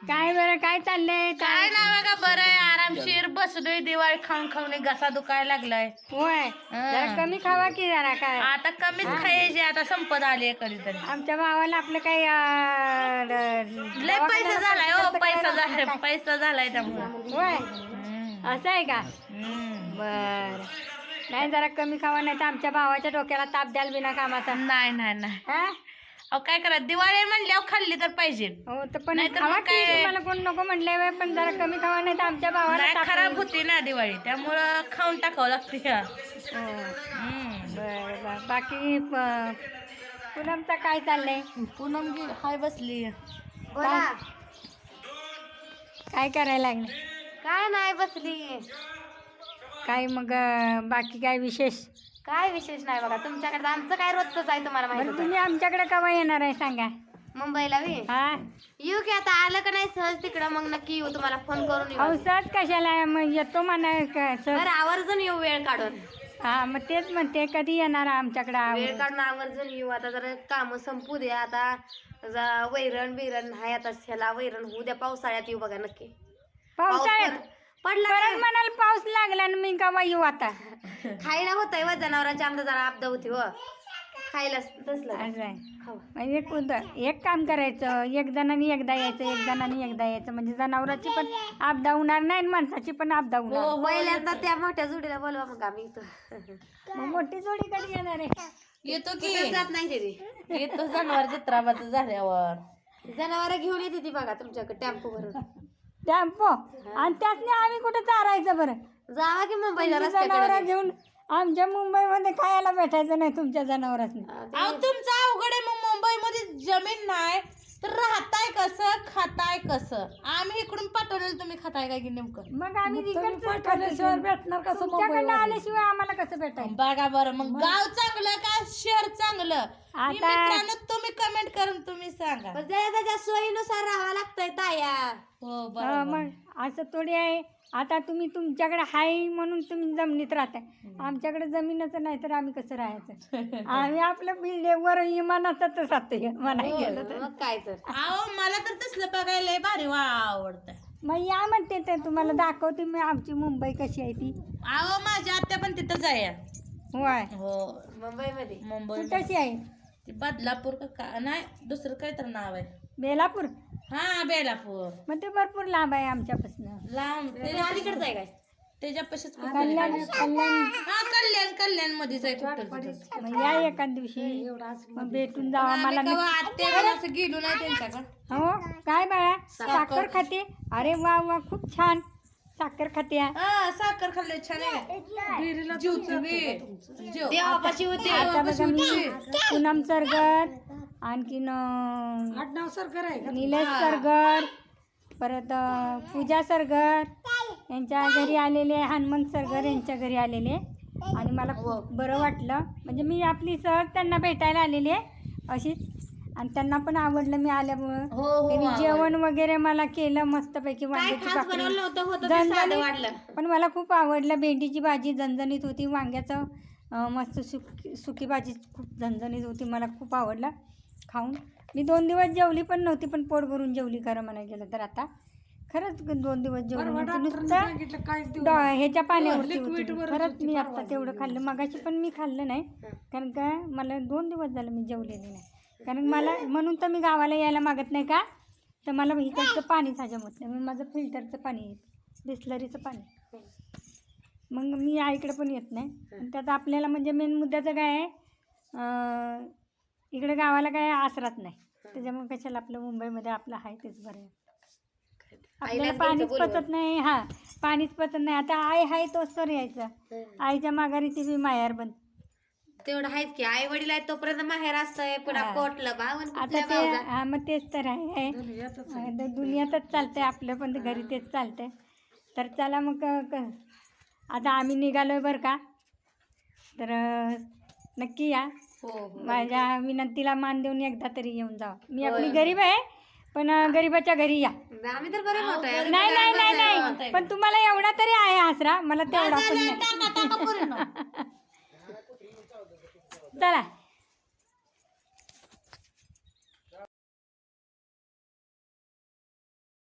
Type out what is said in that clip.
काय बरं काय चाललंय काय ना बघा बरं आहे, आरामशीर बसलोय. दिवाळी खाऊन खाऊन घसा दुखायला लागलाय. होय जरा कमी खावा की जरा काय आता कमीच खायचे, आता संपत आली कधीतरी. आमच्या भावाला आपलं काही लय पैसा झालाय हो, पैसा झालाय, पैसा झालाय त्यामुळे. होय असं आहे का बर. नाही जरा कमी खावा, नाही तर आमच्या भावाच्या डोक्याला ताप द्याल बिना कामाचा. नाही नाही नाही, हा अहो काय करा, दिवाळी म्हणल्यावर खाल्ली तर पाहिजे. हो तर पण नाहीतर खावा मग की, काय? तुम्हाला कोण नको म्हणले पण जरा कमी खावा, नाही तर आमच्या भावाला नाही, ताप खराब येईल. होती ना दिवाळी, त्यामुळं खाऊन टाकावं लागते. हो. बर बर. बाकी पूनमचं काय चाललंय? पूनम हाय बसली. काय काय करायला लागले? काय नाही बसली. काय मग बाकी काय विशेष? काय विशेष नाही बघा, तुमच्याकडे आमचं काय रोजच आहे तुम्हाला माहिती बरं तुम्ही आमच्याकडे केव्हा येणार आहे सांगा? मुंबईला बी हा येऊ की, आता आलं का नाही सहज तिकडं मग नक्की येऊ, तुम्हाला फोन करून येऊ. औषध कशाला मग येतो म्हणा बरं आवर्जून येऊ वेळ काढून. हा मग तेच म्हणते कधी येणार आमच्याकडे? वेळ काढून आवर्जून येऊ. आता जरा काम संपू दे, आता वैरण बिरण नाही, आता ह्याला वैरण होऊ द्या, पावसाळ्यात येऊ बघा नक्की. पावसाळ्यात पडला परत म्हणाल पाऊस लागला ना मी केव्हा येऊ आता? खायला होतंय व जनावरांच्या आमदा जरा आपदा होती व खायला तसलं असं आहे. खाऊ. म्हणजे एक काम करायचं, एक जणांनी एकदा यायचं, एक जणांनी एकदा यायचं, म्हणजे जनावरांची पण आपदा होणार नाही आणि माणसाची पण आपदा होणार. पहिल्यांदा त्या मोठ्या जोडीला बोलवा मग आम्ही इथं. मग मोठी जोडी कधी येणार आहे? येतो कुठं की, जात नाही ते येतो जनावर जत्राबाच झाल्यावर. जनावर घेऊन येते ती बघा तुमच्याकडे टेम्पो भरून. टेम्पो आणि त्यातने आम्ही कुठं चारायचं बरं? जावा की मुंबईला जनावर रस्त्याकडे. घेऊन आमच्या मुंबईमध्ये खायला भेटायचं नाही तुमच्या जनावरांनी. अहो तुमचं अवघड आहे, मग मुंबईमध्ये जमीन नाही तर राहताय कसं, खाताय कसं? आम्ही इकडून पाठवलेलं तुम्ही खाताय काय की नेमकं? मग आम्ही इकडचं भेटणार कसं? तुमच्याकडनं आल्याशिवाय आम्हाला कसं भेटायचं? बघा बरं, मग गाव चांगलं का शहर चांगलं? मी मित्रांनो, तुम्ही कमेंट करून तुम्ही सांगा. पण त्याच्या सोयीनुसार राहावं लागतंय ताया. हो हा, बरं. मग असं थोडी आहे. आता तुम्ही तुमच्याकडे हाय म्हणून तुम्ही जमिनीत राहताय, आमच्याकडे जमीनच नाही तर आम्ही कसं राहायचं? आम्ही आपलं बिल्डिंगवर इमानातच राहतोय म्हणायला गेलं तर. मग काय तर अहो मला तर तसलं बघायला लय भारी आवडतंय. मग या म्हणते ते तुम्हाला दाखवते मी आमची मुंबई कशी आहे ती. अहो माझी आत्या पण तिथंच आहे. होय हो, मुंबईमध्ये मुंबई कशी आहे? ती बदलापूर का नाही, दुसरं काय तर नाव आहे. बेलापूर. हा बेलापूर. मग ते भरपूर लांब आहे आमच्यापासून. लांब अलीकडच आहे काय? त्याच्यापाशीच कल्याण कल्याण. हा कल्याण मध्येच आहे कुठं. मग या एका दिवशी मग भेटून जावा मला. आत्या असं गेलो नाही त्यांच्याकडे. हो काय बाळा साखर खाते? अरे वा वा खूप छान साखर खाते. हा साखर खाल्ले छान आहे. देवापाशी होते. आता बघा मी पूनम सरगर, आणखीन निलेश सरगर, परत पूजा सरगर यांच्या घरी आलेले, हनुमंत सरगर यांच्या घरी आलेले आणि मला खूप बरं वाटलं. म्हणजे मी आपली सहज त्यांना भेटायला आलेली आहे अशीच, आणि त्यांना पण आवडलं मी आल्यामुळं. त्यांनी जेवण वगैरे मला केलं मस्तपैकी, वांग्याची भाकरी झणझणीत, पण मला खूप आवडलं. भेंडीची भाजी झणझणीत होती, वांग्याचं मस्त सुकी भाजी खूप झणझणीत होती, मला खूप आवडलं खाऊन. मी 2 दिवस जेवली पण नव्हती, पण पोट भरून जेवली खरं म्हणायला गेलं तर. आता खरंच 2 दिवस जेवली नव्हती, नुसतं ह्याच्या पाण्यावरती होती. खरंच मी आत्ता तेवढं खाल्लं, मगाशी पण मी खाल्लं नाही, कारण का मला 2 दिवस झालं मी जेवलेली नाही. कारण मला म्हणून तर मी गावाला यायला मागत नाही का, तर मला इकडचं पाणीच हजम होत नाही. मग माझं फिल्टरचं पाणी येतं, बिस्लरीचं पाणी, मग मी आईकडे पण येत नाही. आणि त्यात आपल्याला म्हणजे मेन मुद्द्याचं काय आहे, इकडे गावाला काय आसरात नाही, त्याच्यामुळे कशाला आपलं मुंबईमध्ये आपलं आहे तेच बरं आहे. आपल्याला पाणीच पचत नाही. हा पाणीच पचत नाही. आता आई आहे तोच तर यायचं, आईच्या माघारी ती बी माहेर बंद. तेवढं आहेच की, आई वडील आहेत तोपर्यंत माहेर असतंय, पुन्हा कोटलं भावन आता ते हा मग तेच तर आहे, दुनियातच चालतंय आपलं, पण ते घरी तेच चालतंय. तर चला मग आता आम्ही निघालोय बरं का, तर नक्की या. माझ्या विनंतीला मान देऊन एकदा तरी येऊन जावा. मी आपली गरीब आहे, पण गरीबाच्या घरी या. आम्ही तर बरे मोठं आहे. नाही नाही नाही नाही, पण तुम्हाला एवढा तरी आहे आसरा, मला तेवढा पण नाही. चला